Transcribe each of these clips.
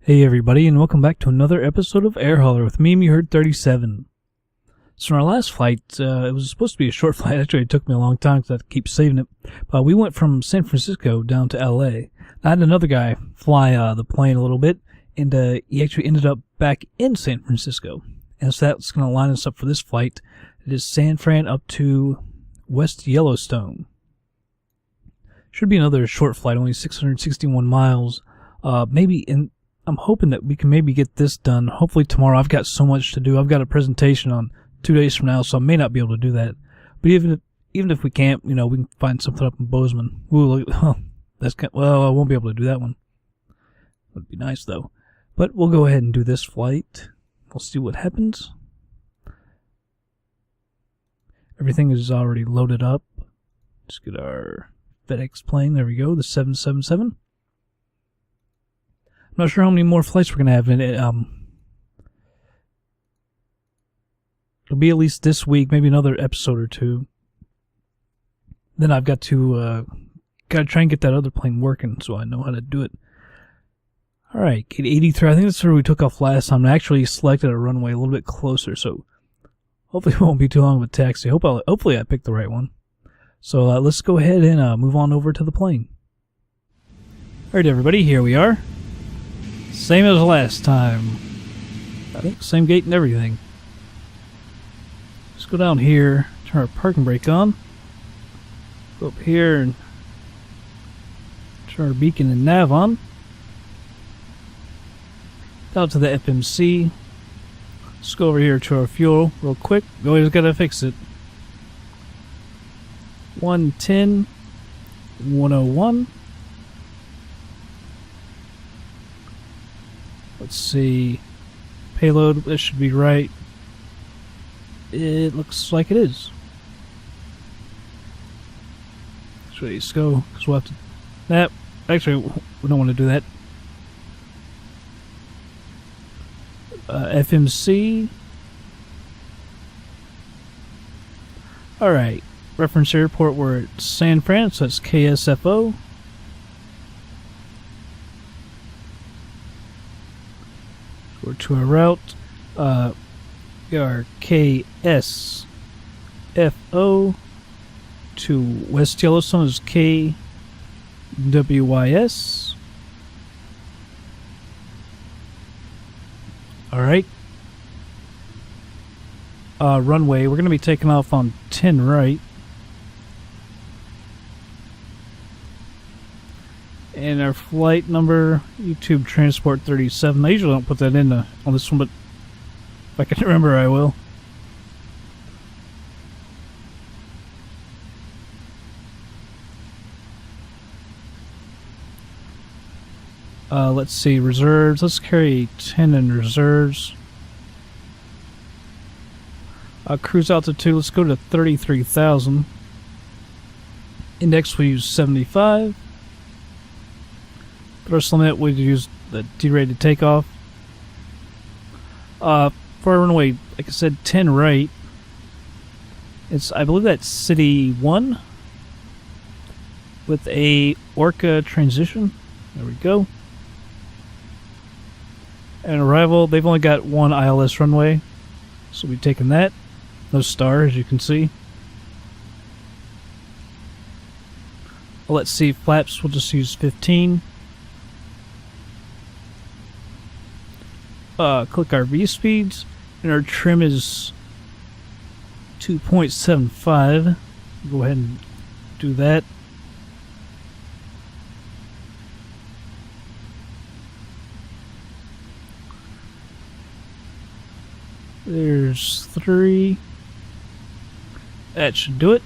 Hey everybody, and welcome back to another episode of Air Hauler with me, You Heard 37. So in our last flight, it was supposed to be a short flight. Actually, it took me a long time because I had to keep saving it. But we went from San Francisco down to LA. I had another guy fly the plane a little bit, and he actually ended up back in San Francisco. And so that's going to line us up for this flight. It is San Fran up to West Yellowstone. Should be another short flight, only 661 miles. I'm hoping that we can maybe get this done. Hopefully tomorrow. I've got so much to do. I've got a presentation on 2 days from now, so I may not be able to do that. But even if we can't, we can find something up in Bozeman. Ooh, I won't be able to do that one. Would be nice though. But we'll go ahead and do this flight. We'll see what happens. Everything is already loaded up. Let's get our FedEx plane. There we go. The 777. I'm not sure how many more flights we're going to have in it. It'll be at least this week, maybe another episode or two. Then I've got to try and get that other plane working so I know how to do it. Alright, gate 83. I think that's where we took off last time. I actually selected a runway a little bit closer, so hopefully it won't be too long of a taxi. Hopefully I picked the right one. So let's go ahead and move on over to the plane. Alright everybody, here we are. Same as last time. I think same gate and everything. Let's go down here, turn our parking brake on. Go up here and turn our beacon and nav on. Down to the FMC. Let's go over here to our fuel real quick. We always gotta fix it. 110, 101. Let's see. Payload, that should be right. It looks like it is. So let's go, because we'll have to... Actually, we don't want to do that. FMC. Alright. Reference airport, we're at San Fran, so that's KSFO. We're to our route. We are KSFO to West Yellowstone is KWYS. Alright. Runway, we're going to be taking off on 10 right. And our flight number, YouTube Transport 37. I usually don't put that in on this one, but if I can remember, I will. Let's see, reserves. Let's carry 10 in reserves. Cruise altitude, let's go to 33,000. Index, we use 75. Thrust limit, we use the D-rated takeoff. For our runway, like I said, 10 right. I believe that's City 1 with a Orca transition. There we go. And arrival, they've only got one ILS runway, so we've taken that. No star, as you can see. Well, let's see, flaps, we'll just use 15. Click our V speeds, and our trim is 2.75. Go ahead and do that. There's 3. That should do it.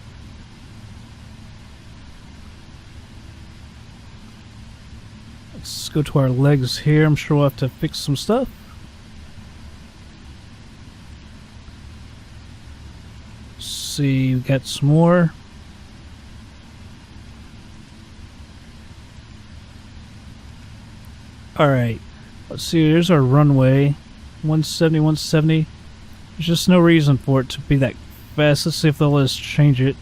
Let's go to our legs here. I'm sure we'll have to fix some stuff. See, we got some more. Alright, let's see, there's our runway. 170, 170. There's just no reason for it to be that fast. Let's see if they'll let us change it.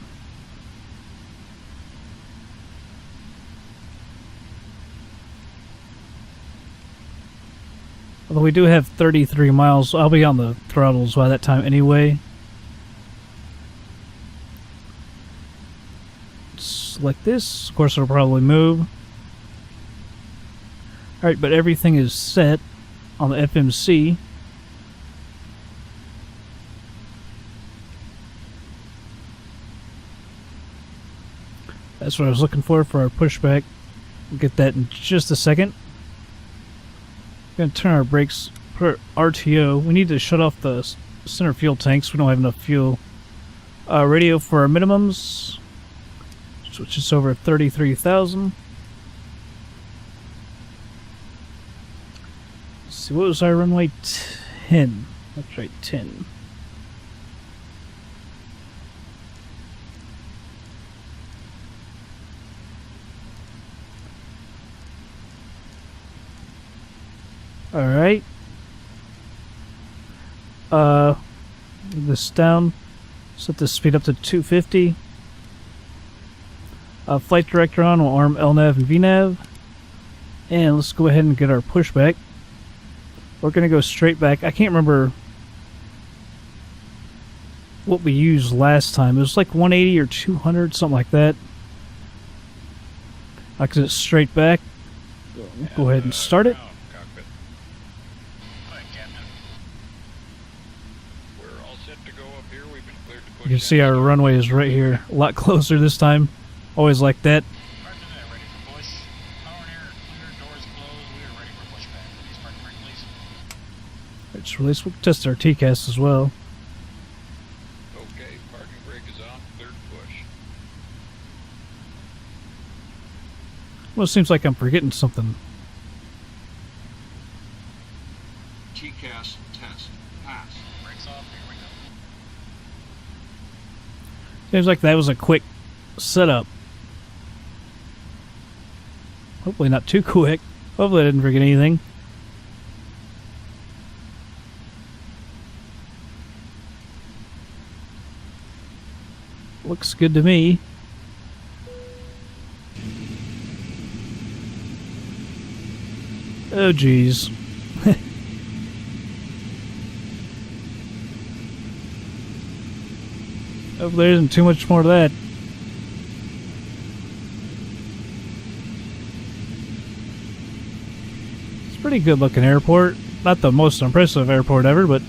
Although we do have 33 miles, so I'll be on the throttles by that time anyway. Select this. Of course, it'll probably move. Alright, but everything is set on the FMC. That's what I was looking for our pushback. We'll get that in just a second. We're going to turn our brakes, put our RTO. We need to shut off the center fuel tanks. We don't have enough fuel. Radio for our minimums. Switch this over 33,000. Let's see, what was our runway? 10. That's right, 10. Alright. This down. Set the speed up to 250. Flight director on. We'll arm LNAV and VNAV. And let's go ahead and get our pushback. We're going to go straight back. I can't remember what we used last time. It was like 180 or 200, something like that. Because it's straight back. Go ahead and start it. You can see our runway is right here. A lot closer this time. Always like that. Let's release. We'll test our TCAS as well. Okay, parking brake is on. Third push. Well, it seems like I'm forgetting something. TCAS test. Pass. Brakes off. Here we go. Seems like that was a quick setup. Hopefully not too quick. Hopefully I didn't forget anything. Looks good to me. Oh geez. Hope there isn't too much more to that. It's a pretty good looking airport. Not the most impressive airport ever, but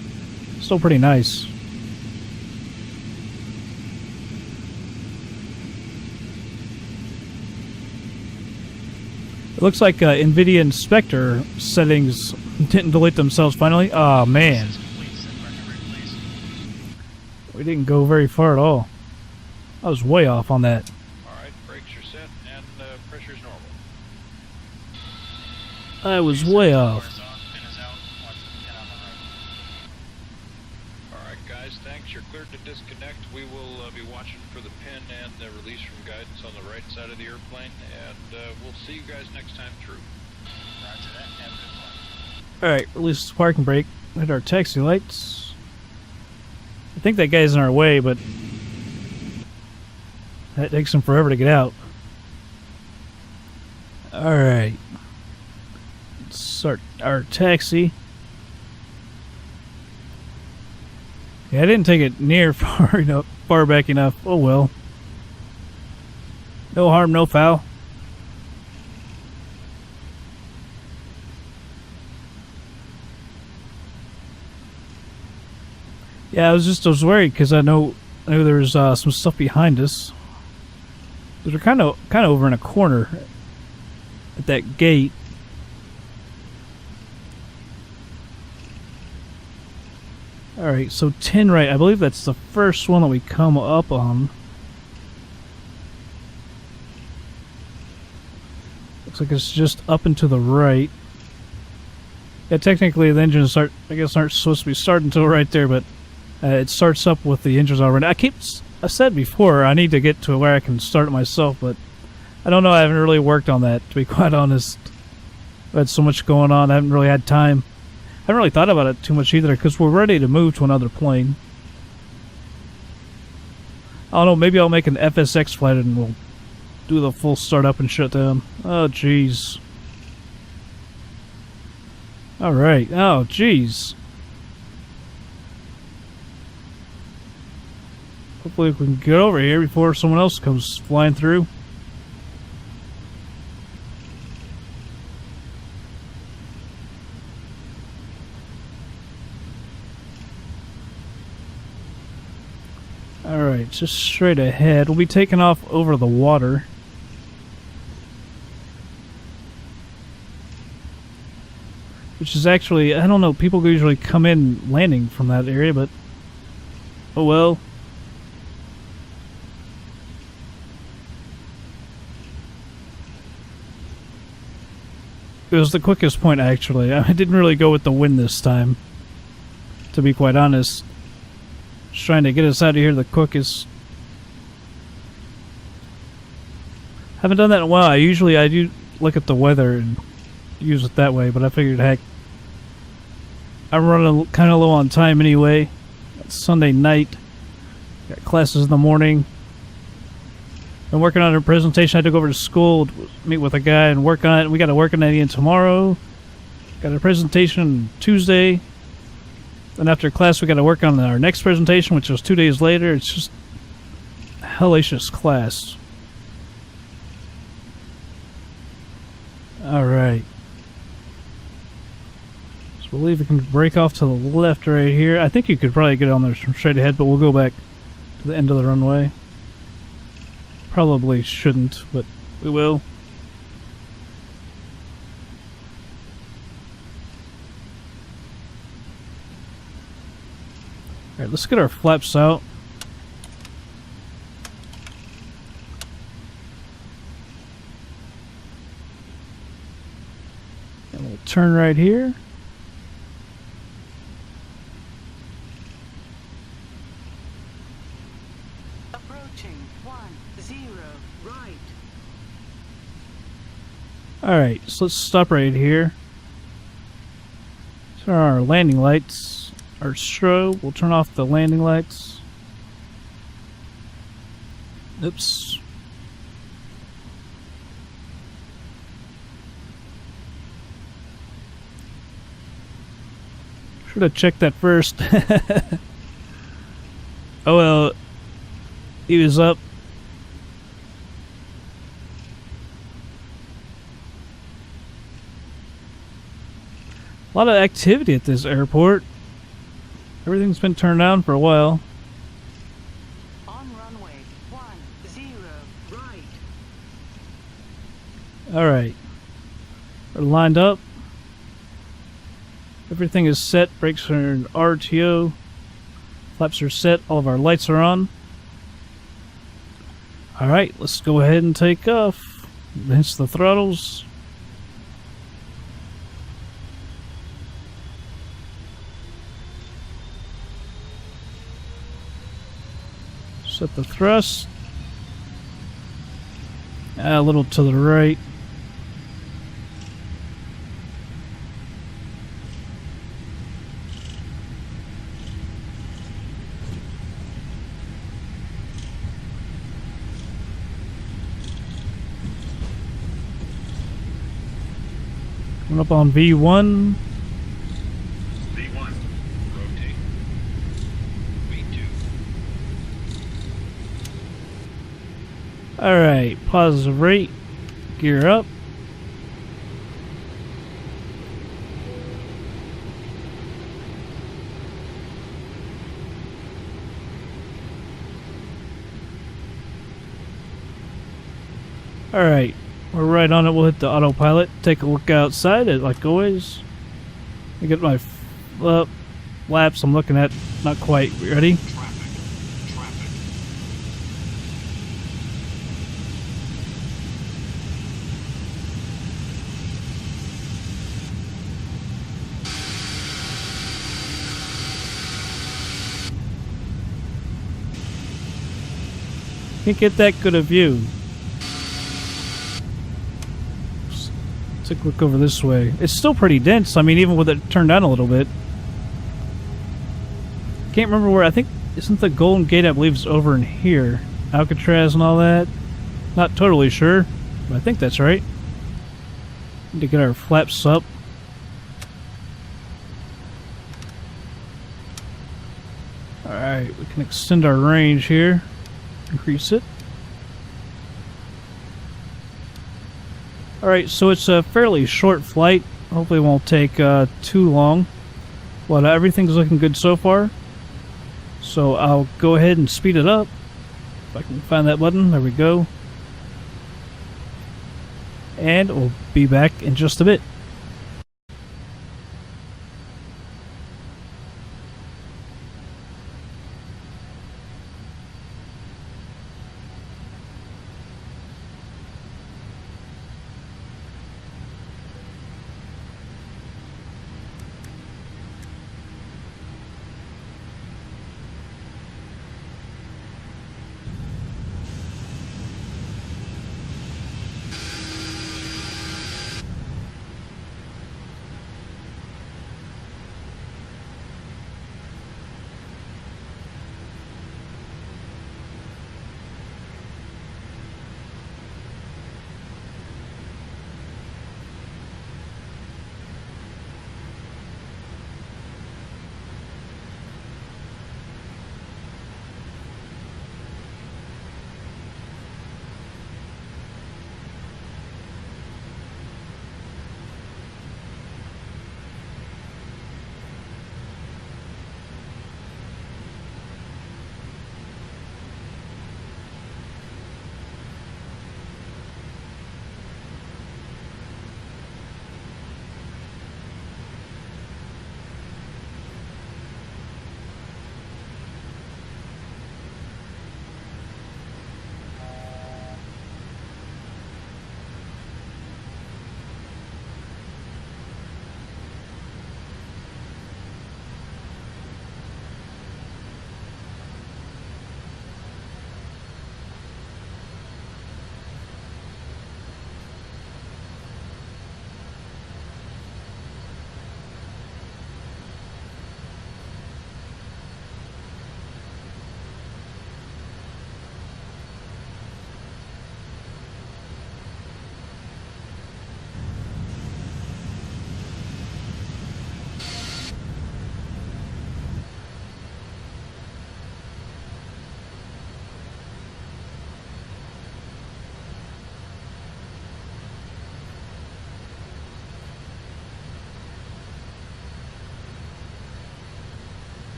still pretty nice. It looks like NVIDIA Inspector settings didn't delete themselves finally. Oh man. We didn't go very far at all. I was way off on that. Alright, brakes are set and pressure's normal. I was way off. Alright guys, thanks. You're cleared to disconnect. We will be watching for the pin and the release from guidance on the right side of the airplane, and we'll see you guys next time through. Roger that. Have a good one. Alright, release the parking brake. Hit our taxi lights. I think that guy's in our way, but that takes him forever to get out. Alright. Let's start our taxi. Yeah, I didn't take it near far back enough. Oh well. No harm, no foul. Yeah, I was worried because I knew there was some stuff behind us. We're kind of over in a corner at that gate. All right, so 10 right. I believe that's the first one that we come up on. Looks like it's just up and to the right. Yeah, technically the engines aren't supposed to be starting until right there, but it starts up with the engines already. I said before I need to get to where I can start it myself, but I don't know. I haven't really worked on that, to be quite honest. I've had so much going on. I haven't really had time. I haven't really thought about it too much either, because we're ready to move to another plane. I don't know. Maybe I'll make an FSX flight and we'll do the full startup and shut down. Oh, jeez. Alright. Oh, jeez. Hopefully we can get over here before someone else comes flying through. Alright, just straight ahead. We'll be taking off over the water. Which is actually, I don't know, people usually come in landing from that area, but oh well. It was the quickest point, actually. I didn't really go with the wind this time, to be quite honest. Just trying to get us out of here the quickest. Haven't done that in a while. I do look at the weather and use it that way, but I figured, heck, I'm running kind of low on time anyway. It's Sunday night. Got classes in the morning. Been working on a presentation. I had to go over to school, meet with a guy and work on it. We got to work on it again tomorrow. Got a presentation Tuesday. Then after class, we got to work on our next presentation, which was 2 days later. It's just a hellacious class. Alright. So I believe we can break off to the left right here. I think you could probably get on there straight ahead, but we'll go back to the end of the runway. Probably shouldn't, but we will. Alright, let's get our flaps out. And we'll turn right here. Approaching 10 right. Alright, so let's stop right here. Turn on our landing lights. Our strobe, we'll turn off the landing lights. Oops. Should have checked that first. Oh well, he was up. A lot of activity at this airport. Everything's been turned down for a while. On runway 10 right. Alright. We're lined up. Everything is set. Brakes are in RTO. Flaps are set. All of our lights are on. Alright, let's go ahead and take off. Hence the throttles. Set the thrust. A little to the right. Coming up on V1. Alright, positive rate, gear up. Alright, we're right on it. We'll hit the autopilot, take a look outside, like always. I get my laps I'm looking at, not quite. Ready? Can't get that good a view. Let's take a look over this way. It's still pretty dense. I mean, even with it turned down a little bit. Can't remember where. I think, isn't the Golden Gate, I believe, is over in here? Alcatraz and all that. Not totally sure, but I think that's right. Need to get our flaps up. Alright, we can extend our range here. Increase it. Alright, so it's a fairly short flight. Hopefully it won't take too long. But everything's looking good so far. So I'll go ahead and speed it up. If I can find that button. There we go. And we'll be back in just a bit.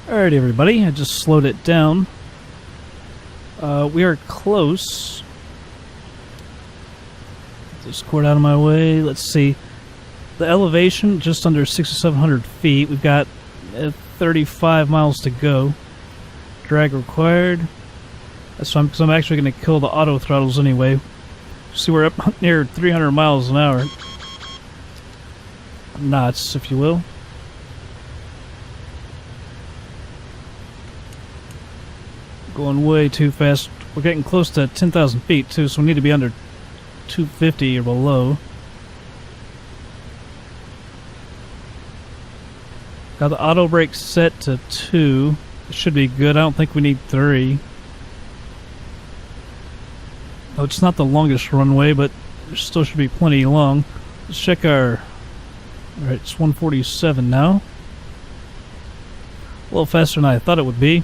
Alright, everybody, I just slowed it down. We are close. Get this cord out of my way. Let's see. The elevation, just under 6,700 feet. We've got 35 miles to go. Drag required. That's why I'm actually going to kill the auto throttles anyway. See, we're up near 300 miles an hour. Knots, if you will. Going way too fast. We're getting close to 10,000 feet too, so we need to be under 250 or below. Got the auto brake set to 2. It should be good. I don't think we need 3. Oh, it's not the longest runway, but there still should be plenty long. Let's check our... Alright, it's 147 now. A little faster than I thought it would be.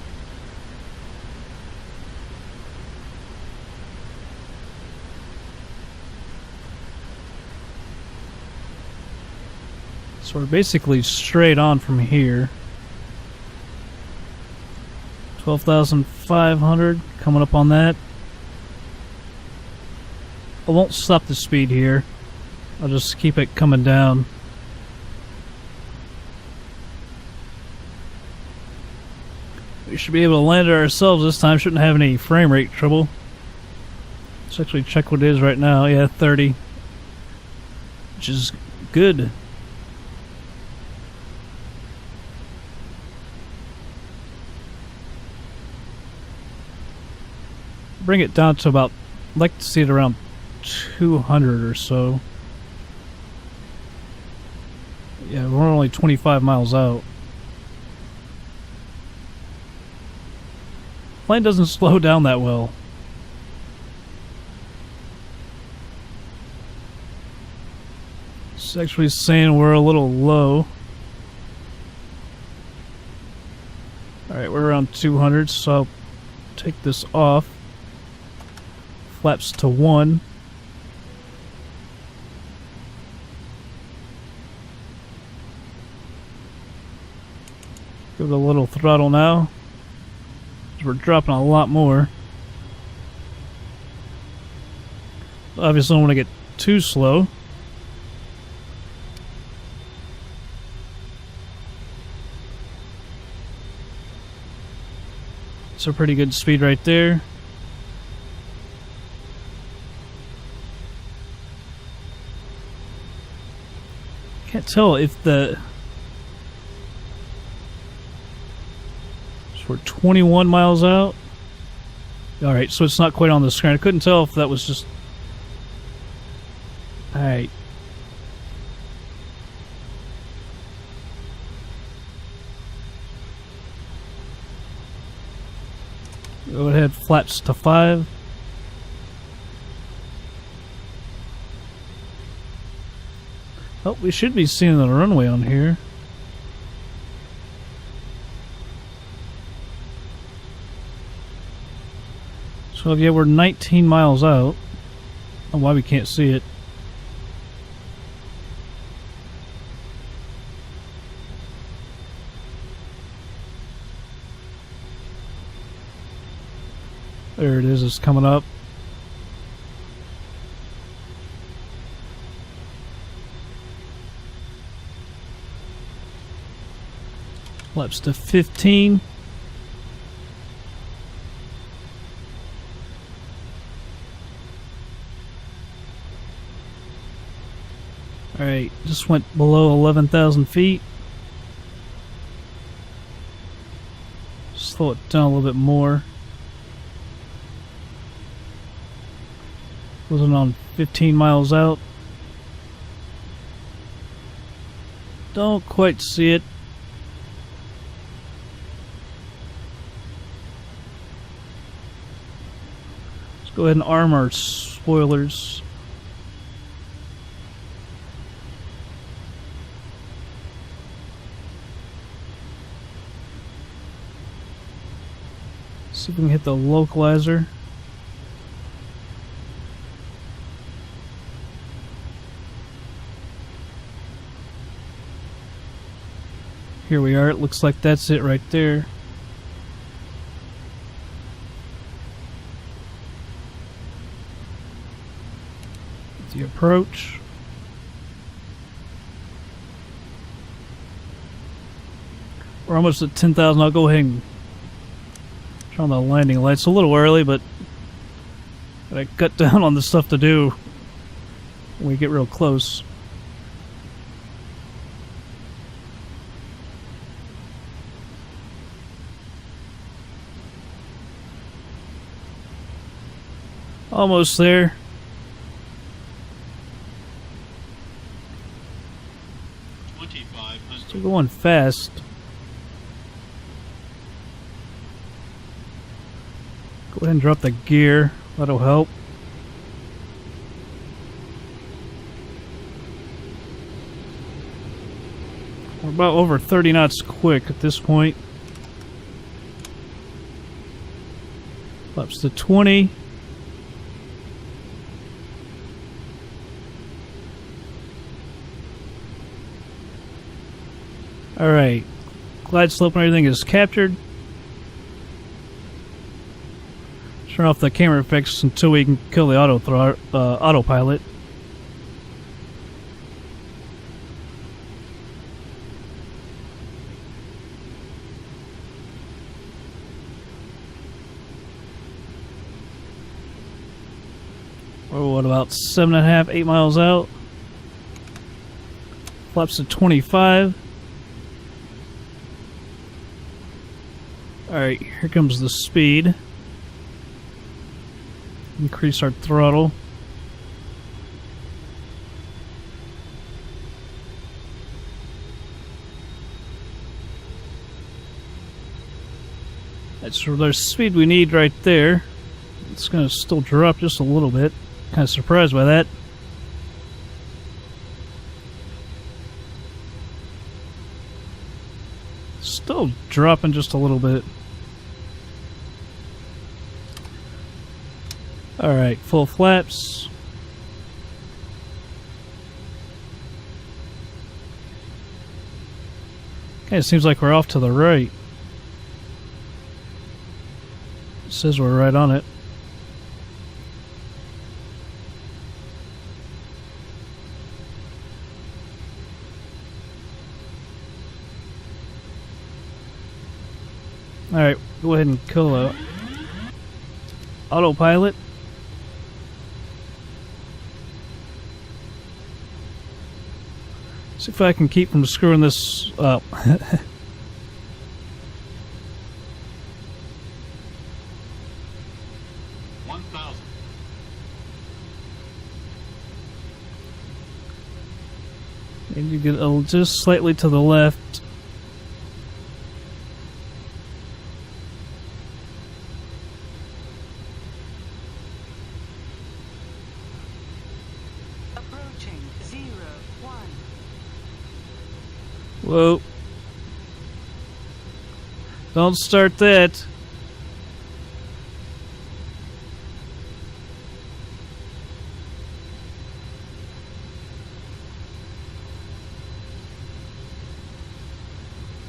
So we're basically straight on from here. 12,500 coming up on that. I won't stop the speed here. I'll just keep it coming down. We should be able to land it ourselves this time. Shouldn't have any frame rate trouble. Let's actually check what it is right now. Yeah, 30. Which is good. Bring it down to about, I'd like to see it around 200 or so. Yeah, we're only 25 miles out. Plane doesn't slow down that well. It's actually saying we're a little low. Alright, we're around 200, so I'll take this off. Flaps to 1. Give it a little throttle now. We're dropping a lot more. Obviously, I don't want to get too slow. It's a pretty good speed right there. Can't tell if the... So we're 21 miles out. Alright, so it's not quite on the screen. I couldn't tell if that was just... Alright. Go ahead, flaps to 5. Oh, we should be seeing the runway on here. So yeah, we're 19 miles out. I don't know why we can't see it. There it is, it's coming up. Flaps to 15. Alright, just went below 11,000 feet. Slow it down a little bit more. Wasn't on 15 miles out. Don't quite see it. Let's go ahead and arm our spoilers. See if we can hit the localizer. Here we are. It looks like that's it right there. approach. We're almost at 10,000. I'll go ahead and turn on the landing lights. A little early, but gotta cut down on the stuff to do when we get real close. Almost there. Still going fast. Go ahead and drop the gear. That'll help. We're about over 30 knots quick at this point. Flaps to 20. Alright. Glide slope and everything is captured. Turn off the camera effects until we can kill the autopilot. Oh, what about 7.5, 8 miles out? Flaps to 25. Alright, here comes the speed. Increase our throttle. That's the speed we need right there. It's going to still drop just a little bit. Kind of surprised by that. Still dropping just a little bit. Alright, full flaps. Okay, it seems like we're off to the right. It says we're right on it. Alright, go ahead and kill the autopilot. See if I can keep from screwing this up. 1,000. Maybe you get just slightly to the left. Approaching 0, 1. Whoa. Don't start that.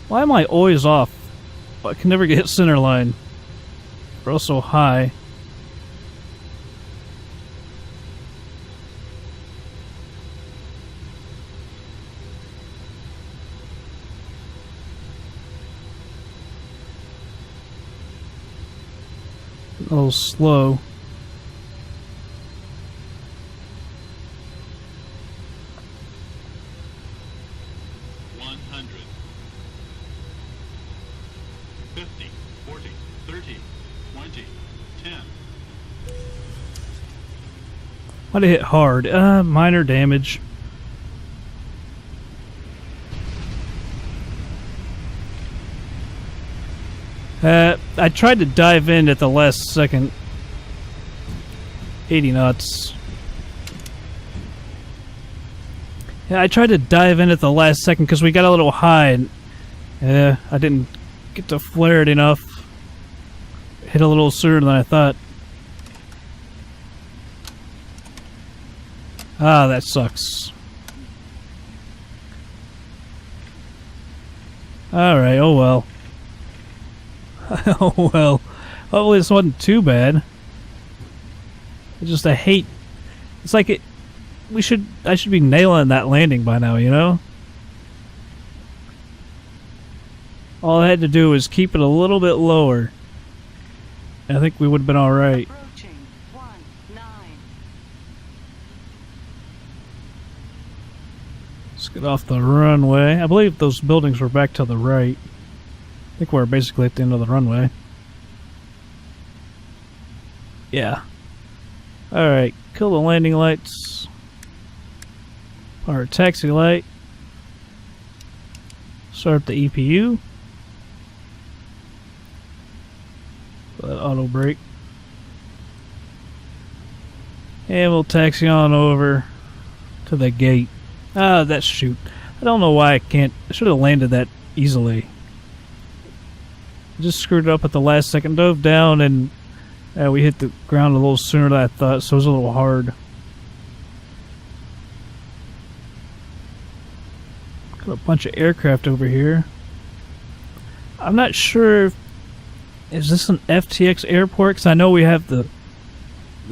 Why am I always off? I can never get center line. We're also high. A little slow. Might have hit hard. Minor damage. I tried to dive in at the last second. 80 knots. Yeah, I tried to dive in at the last second because we got a little high. And, I didn't get to flare it enough. Hit a little sooner than I thought. Ah, that sucks. Alright, oh well. Oh well. Hopefully this wasn't too bad. I hate... It's like I should be nailing that landing by now, you know? All I had to do was keep it a little bit lower. I think we would have been alright. Approaching 19. Let's get off the runway. I believe those buildings were back to the right. I think we're basically at the end of the runway. Yeah. Alright, kill the landing lights. Power taxi light. Start up the EPU. That auto brake. And we'll taxi on over to the gate. Ah, that chute. I don't know why I can't. I should have landed that easily. Just screwed it up at the last second. Dove down and we hit the ground a little sooner than I thought, so it was a little hard. Got a bunch of aircraft over here. I'm not sure if, is this an FTX airport? Because I know we have the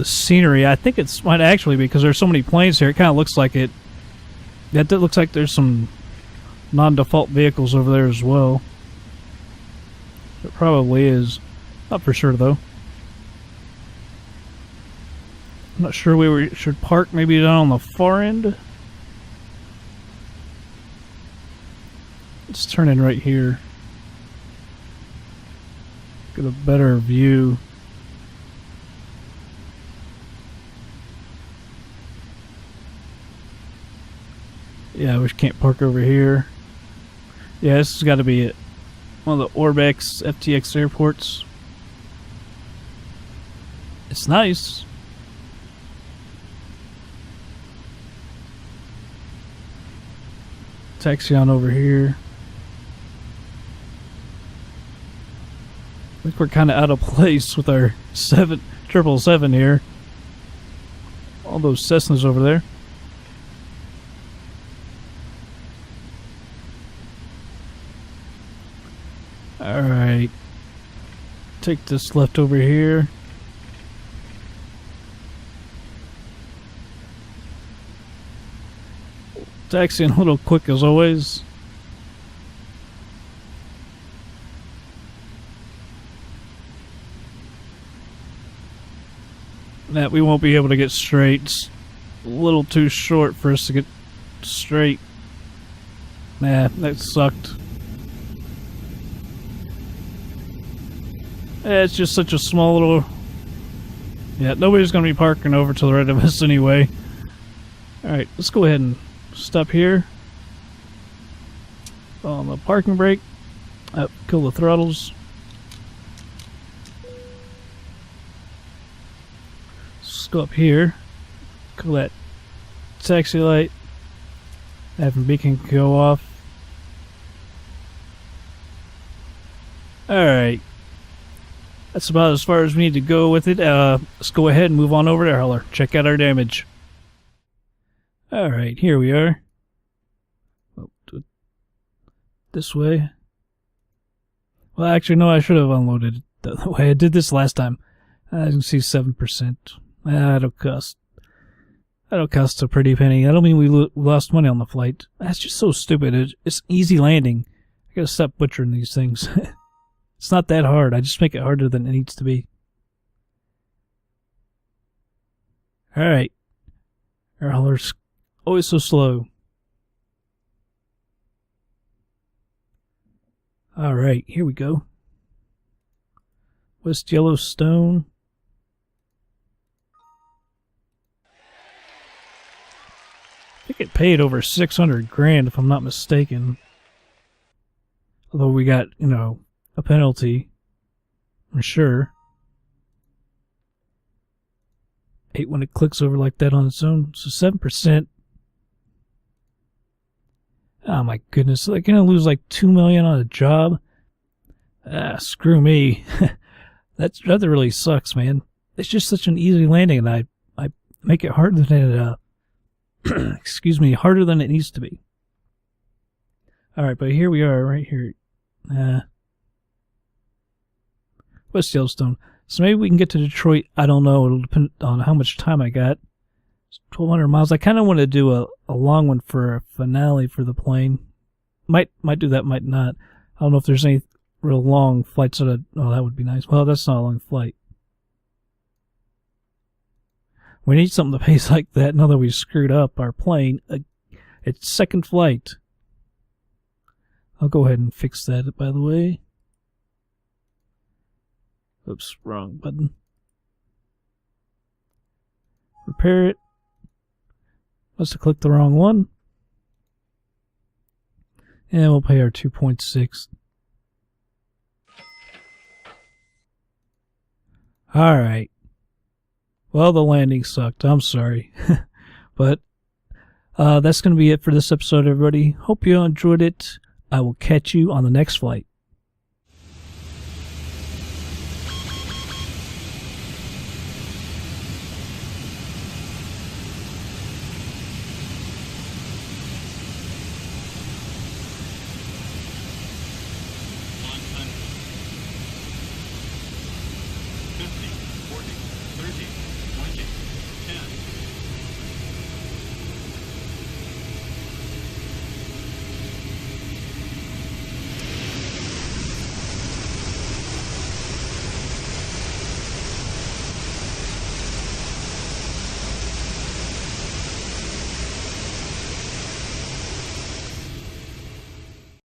scenery. I think it might actually be because there's so many planes here. It kind of looks like it. That looks like there's some non-default vehicles over there as well. It probably is. Not for sure though. I'm not sure we should park maybe down on the far end. Let's turn in right here. Get a better view. Yeah, we can't park over here. Yeah, this has got to be it. One of the Orbex FTX airports. It's nice. Taxi on over here. I think we're kind of out of place with our 777 here. All those Cessnas over there. Alright. Take this left over here. Taxiing a little quick as always. That we won't be able to get straight. It's a little too short for us to get straight. Nah, that sucked. Yeah, it's just such a small little... Yeah, nobody's going to be parking over to the right of us anyway. Alright, let's go ahead and stop here. On the parking brake. Up, kill the throttles. Let's go up here. Kill that taxi light. Having beacon go off. Alright. That's about as far as we need to go with it. Let's go ahead and move on over to air hauler. Check out our damage. Alright, here we are. Oh, do it this way. Well, actually, no, I should have unloaded it the way I did this last time. As you can see, 7%. That'll cost a pretty penny. I don't mean we lost money on the flight. That's just so stupid. It's easy landing. I gotta stop butchering these things. It's not that hard. I just make it harder than it needs to be. Alright. Air hauler's always so slow. Alright, here we go. West Yellowstone. I think it paid over 600 grand if I'm not mistaken. Although we got, you know, a penalty, I'm sure. Hate when it clicks over like that on its own. So 7%. Oh my goodness, they're gonna lose like $2 million on a job. Ah, screw me. That really sucks, man. It's just such an easy landing, and I make it harder than it excuse me, harder than it needs to be. All right, but here we are, right here. West Yellowstone. So maybe we can get to Detroit. I don't know. It'll depend on how much time I got. 1,200 miles. I kind of want to do a long one for a finale for the plane. Might do that, might not. I don't know if there's any real long flights that oh, that would be nice. Well, that's not a long flight. We need something to pace like that now that we screwed up our plane. It's second flight. I'll go ahead and fix that, by the way. Oops, wrong button. Repair it. Must have clicked the wrong one. And we'll pay our 2.6. Alright. Well, the landing sucked. I'm sorry. But that's going to be it for this episode, everybody. Hope you enjoyed it. I will catch you on the next flight.